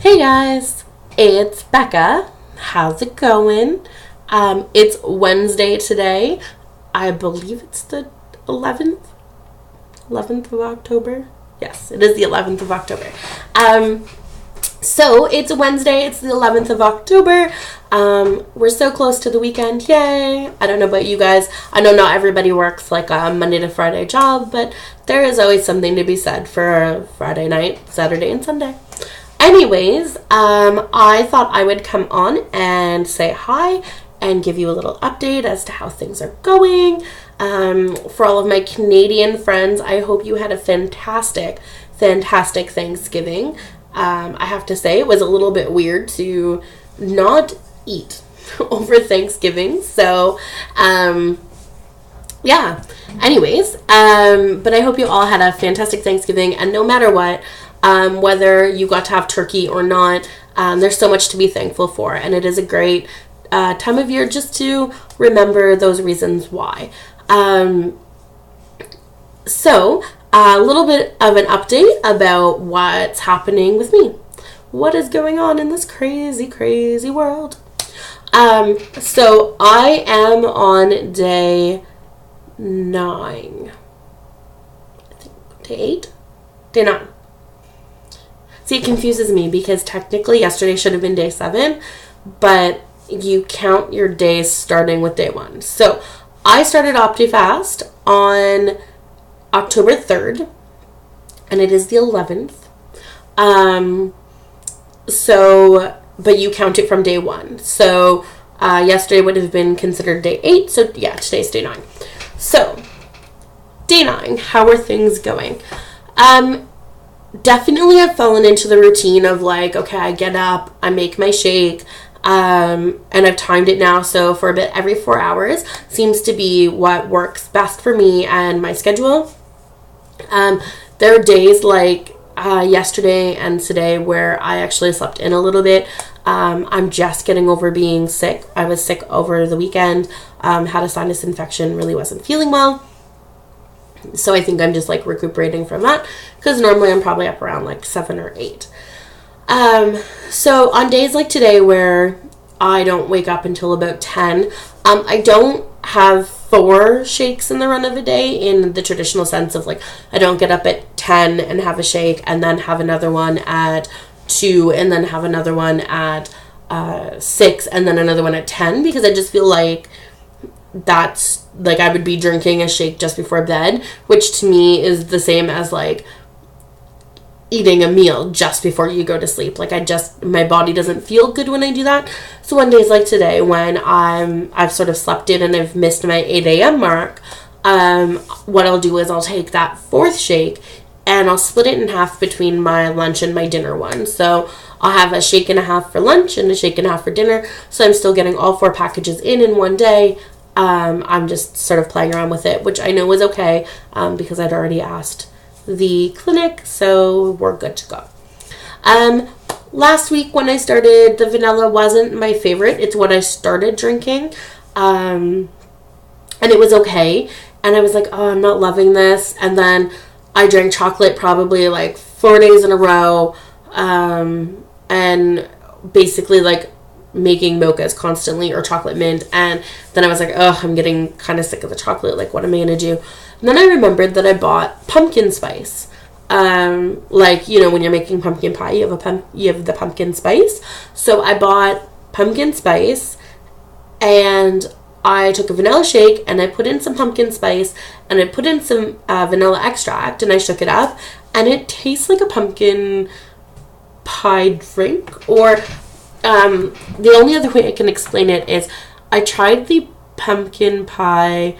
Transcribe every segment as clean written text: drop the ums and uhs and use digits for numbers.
Hey guys, it's Becca. How's it going? It's Wednesday today. I believe it's the 11th of October. Yes, it is the 11th of October. So it's Wednesday, it's the 11th of October. We're so close to the weekend. Yay. I don't know about you guys. I know not everybody works like a Monday to Friday job, but there is always something to be said for a Friday night, Saturday, and Sunday. Anyways, I thought I would come on and say hi and give you a little update as to how things are going. For all of my Canadian friends, I hope you had a fantastic Thanksgiving. I have to say it was a little bit weird to not eat over Thanksgiving. So, yeah. Anyways, but I hope you all had a fantastic Thanksgiving, and no matter what, whether you got to have turkey or not, there's so much to be thankful for, and it is a great time of year just to remember those reasons why. So, a little bit of an update about what's happening with me. What is going on in this crazy world? So I am on day 9. I think day 8? Day 9. See, it confuses me because technically yesterday should have been day 7, but you count your days starting with day 1. So I started Optifast on October 3rd, and it is the 11th. But you count it from day 1. So yesterday would have been considered day 8. So yeah, today's day 9. So day 9, how are things going? Definitely I've fallen into the routine of like, okay, I get up, I make my shake, and I've timed it now. So for a bit, every 4 hours seems to be what works best for me and my schedule. There are days like yesterday and today where I actually slept in a little bit. I'm just getting over being sick. I was sick over the weekend, had a sinus infection, really wasn't feeling well. So I think I'm just like recuperating from that, because normally I'm probably up around like 7 or 8. So on days like today where I don't wake up until about 10, I don't have 4 shakes in the run of a day in the traditional sense of like, I don't get up at 10 and have a shake and then have another one at 2 and then have another one at 6 and then another one at 10, because I just feel like that's like I would be drinking a shake just before bed, which to me is the same as like eating a meal just before you go to sleep. Like my body doesn't feel good when I do that. So on days like today when I've sort of slept in and I've missed my 8 a.m. mark, what I'll do is I'll take that 4th shake and I'll split it in half between my lunch and my dinner one. So I'll have a shake and a half for lunch and a shake and a half for dinner. So I'm still getting all 4 packages in one day. I'm just sort of playing around with it, which I know is okay, because I'd already asked the clinic, so we're good to go. Last week when I started, the vanilla wasn't my favorite. It's what I started drinking, and it was okay, and I was like, oh, I'm not loving this, and then I drank chocolate probably like 4 days in a row, and basically like making mochas constantly or chocolate mint, and then I was like, oh, I'm getting kind of sick of the chocolate, like what am I gonna do? And then I remembered that I bought pumpkin spice. Like, you know, when you're making pumpkin pie, you have the pumpkin spice. So I bought pumpkin spice, and I took a vanilla shake and I put in some pumpkin spice and I put in some vanilla extract and I shook it up, and it tastes like a pumpkin pie drink. Or the only other way I can explain it is I tried the pumpkin pie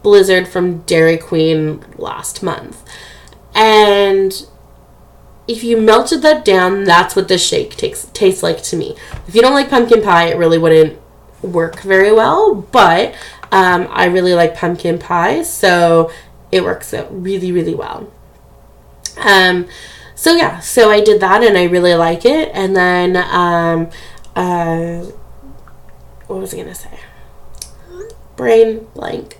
blizzard from Dairy Queen last month, and if you melted that down, that's what this shake tastes like to me. If you don't like pumpkin pie, it really wouldn't work very well, but I really like pumpkin pie, so it works out really well. So yeah, so I did that and I really like it. And then what was I gonna say? Brain blank.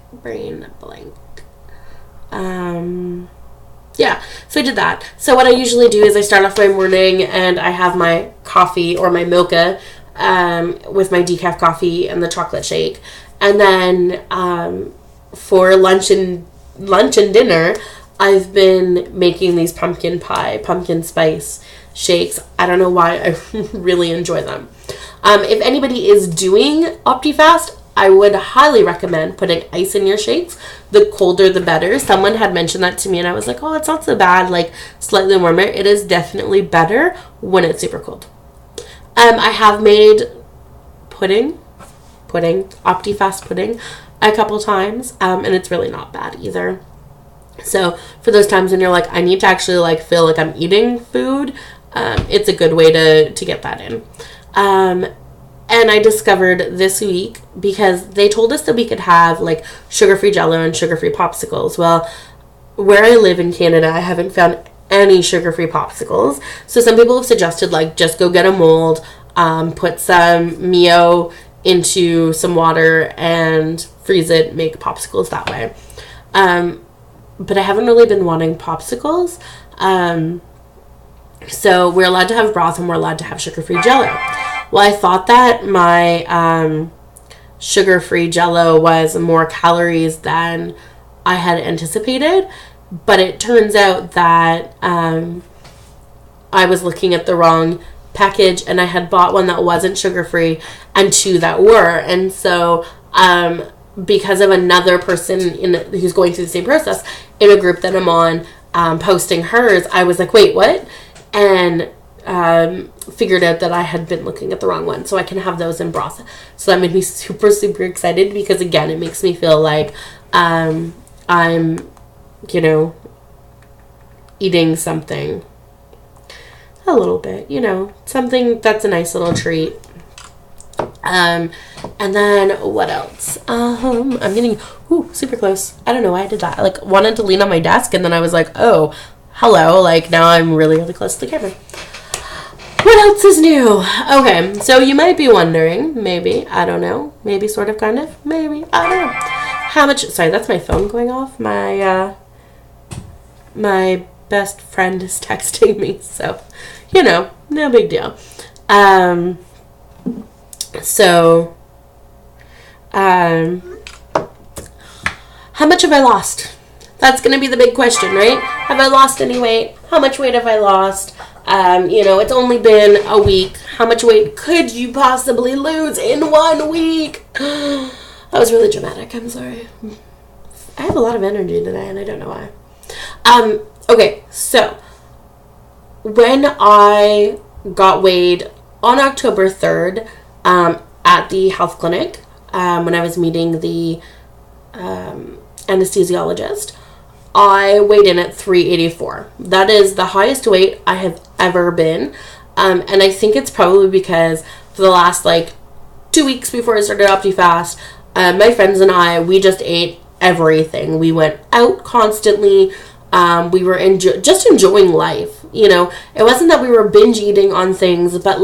Yeah, so I did that. So what I usually do is I start off my morning and I have my coffee or my mocha with my decaf coffee and the chocolate shake. And then for lunch and dinner, I've been making these pumpkin spice shakes. I don't know why, I really enjoy them. If anybody is doing Optifast, I would highly recommend putting ice in your shakes. The colder, the better. Someone had mentioned that to me, and I was like, oh, it's not so bad, like slightly warmer. It is definitely better when it's super cold. I have made Optifast pudding a couple times, and it's really not bad either. So for those times when you're like, I need to actually like feel like I'm eating food, it's a good way to get that in. And I discovered this week, because they told us that we could have like sugar-free Jell-O and sugar-free popsicles. Well, where I live in Canada, I haven't found any sugar-free popsicles. So some people have suggested like just go get a mold, put some Mio into some water and freeze it, make popsicles that way. But I haven't really been wanting popsicles. So we're allowed to have broth and we're allowed to have sugar-free Jell-O. Well, I thought that my sugar-free Jell-O was more calories than I had anticipated, but it turns out that I was looking at the wrong package, and I had bought one that wasn't sugar-free and two that were. And so because of another person who's going through the same process in a group that I'm on, posting hers, I was like, wait, what? And figured out that I had been looking at the wrong one, so I can have those in broth. So that made me super, super excited, because again, it makes me feel like I'm, eating something a little bit, something that's a nice little treat. And then what else? I'm getting super close. I don't know why I did that. I wanted to lean on my desk, and then I was like, oh, hello. Now I'm really, really close to the camera. What else is new? Okay, so you might be wondering, maybe, I don't know, maybe, sort of, kind of, maybe, I don't know, how much, sorry, that's my phone going off, my best friend is texting me, so, no big deal. How much have I lost? That's going to be the big question, right? Have I lost any weight? How much weight have I lost? It's only been a week. How much weight could you possibly lose in 1 week? That was really dramatic. I'm sorry. I have a lot of energy today, and I don't know why. Okay, so when I got weighed on October 3rd at the health clinic, when I was meeting the anesthesiologist, I weighed in at 384. That is the highest weight I have ever been. And I think it's probably because for the last 2 weeks before I started Optifast, my friends and I, we just ate everything. We went out constantly. We were just enjoying life. It wasn't that we were binge eating on things, but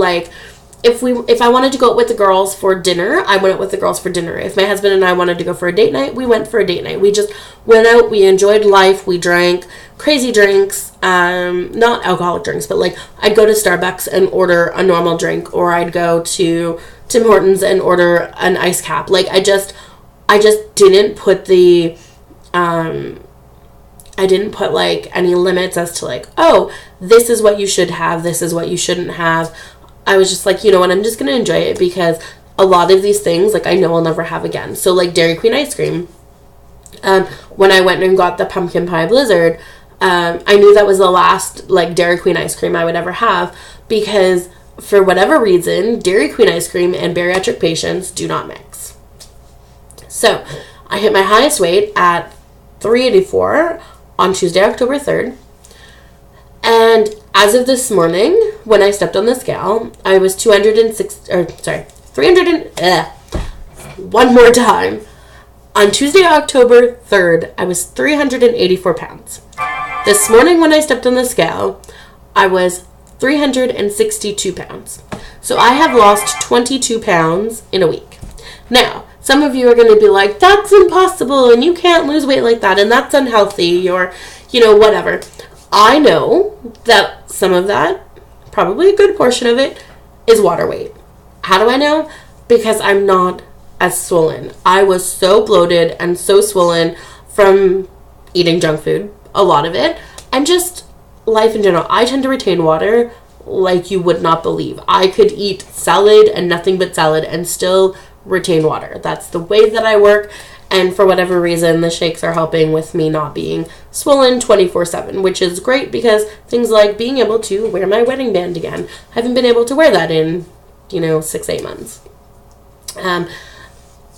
if I wanted to go out with the girls for dinner, I went out with the girls for dinner. If my husband and I wanted to go for a date night, we went for a date night. We just went out, we enjoyed life, we drank crazy drinks, not alcoholic drinks, but I'd go to Starbucks and order a normal drink, or I'd go to Tim Hortons and order an ice cap. I just didn't put I didn't put any limits as to oh, this is what you should have, this is what you shouldn't have. I was just you know what, I'm just going to enjoy it, because a lot of these things, I know I'll never have again. So, Dairy Queen ice cream. When I went and got the pumpkin pie blizzard, I knew that was the last, Dairy Queen ice cream I would ever have, because for whatever reason, Dairy Queen ice cream and bariatric patients do not mix. So, I hit my highest weight at 384 on Tuesday, October 3rd. And as of this morning, when I stepped on the scale, I was 300 one more time. On Tuesday, October 3rd, I was 384 pounds. This morning when I stepped on the scale, I was 362 pounds. So I have lost 22 pounds in a week. Now, some of you are going to be like, that's impossible, and you can't lose weight like that, and that's unhealthy, or, whatever. I know that some of that, probably a good portion of it, is water weight. How do I know? Because I'm not as swollen. I was so bloated and so swollen from eating junk food, a lot of it, and just life in general. I tend to retain water like you would not believe. I could eat salad and nothing but salad and still retain water. That's the way that I work. And for whatever reason, the shakes are helping with me not being swollen 24/7, which is great because things like being able to wear my wedding band again. I haven't been able to wear that in, 6-8 months.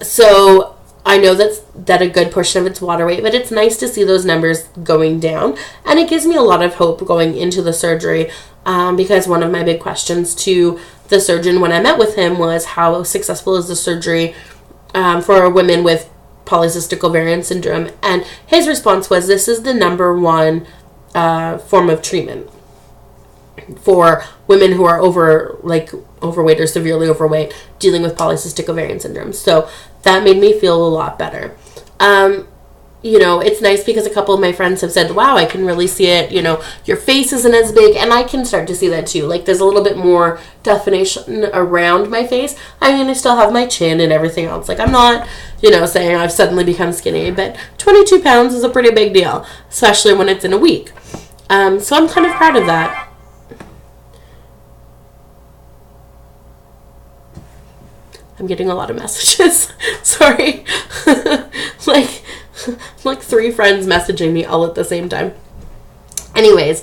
So I know that a good portion of it's water weight, but it's nice to see those numbers going down. And it gives me a lot of hope going into the surgery, because one of my big questions to the surgeon when I met with him was how successful is the surgery for women with polycystic ovarian syndrome, and his response was, this is the number one form of treatment for women who are overweight or severely overweight dealing with polycystic ovarian syndrome. So that made me feel a lot better. It's nice because a couple of my friends have said, wow, I can really see it, your face isn't as big, and I can start to see that too. Like, there's a little bit more definition around my face. I mean, I still have my chin and everything else. Like, I'm not, saying I've suddenly become skinny, but 22 pounds is a pretty big deal, especially when it's in a week. So I'm kind of proud of that. I'm getting a lot of messages. Sorry. like 3 friends messaging me all at the same time. Anyways,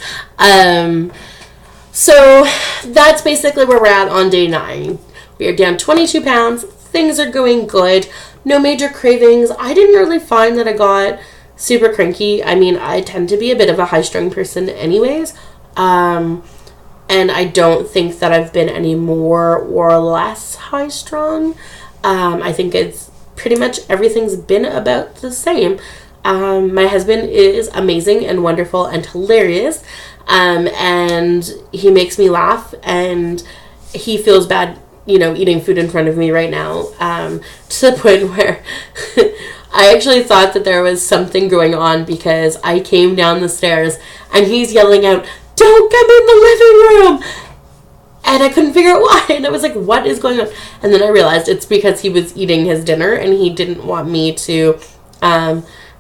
so that's basically where we're at on day 9. We are down 22 pounds. Things are going good. No major cravings. I didn't really find that I got super cranky. I mean, I tend to be a bit of a high-strung person anyways. And I don't think that I've been any more or less high-strung. I think it's pretty much everything's been about the same. My husband is amazing and wonderful and hilarious. And he makes me laugh, and he feels bad, eating food in front of me right now. To the point where I actually thought that there was something going on because I came down the stairs and he's yelling out, "Don't come in the living room!" And I couldn't figure out why. And I was like, what is going on? And then I realized it's because he was eating his dinner and he didn't want me to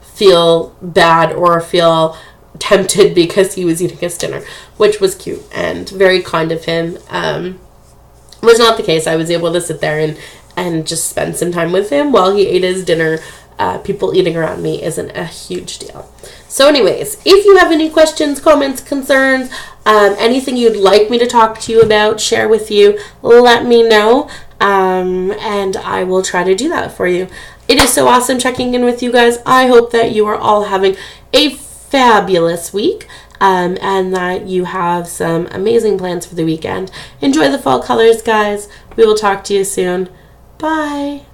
feel bad or feel tempted because he was eating his dinner, which was cute and very kind of him. Was not the case. I was able to sit there and just spend some time with him while he ate his dinner. People eating around me isn't a huge deal. So anyways, if you have any questions, comments, concerns, anything you'd like me to talk to you about, share with you, let me know, and I will try to do that for you. It is so awesome checking in with you guys. I hope that you are all having a fabulous week, and that you have some amazing plans for the weekend. Enjoy the fall colors, guys. We will talk to you soon. Bye.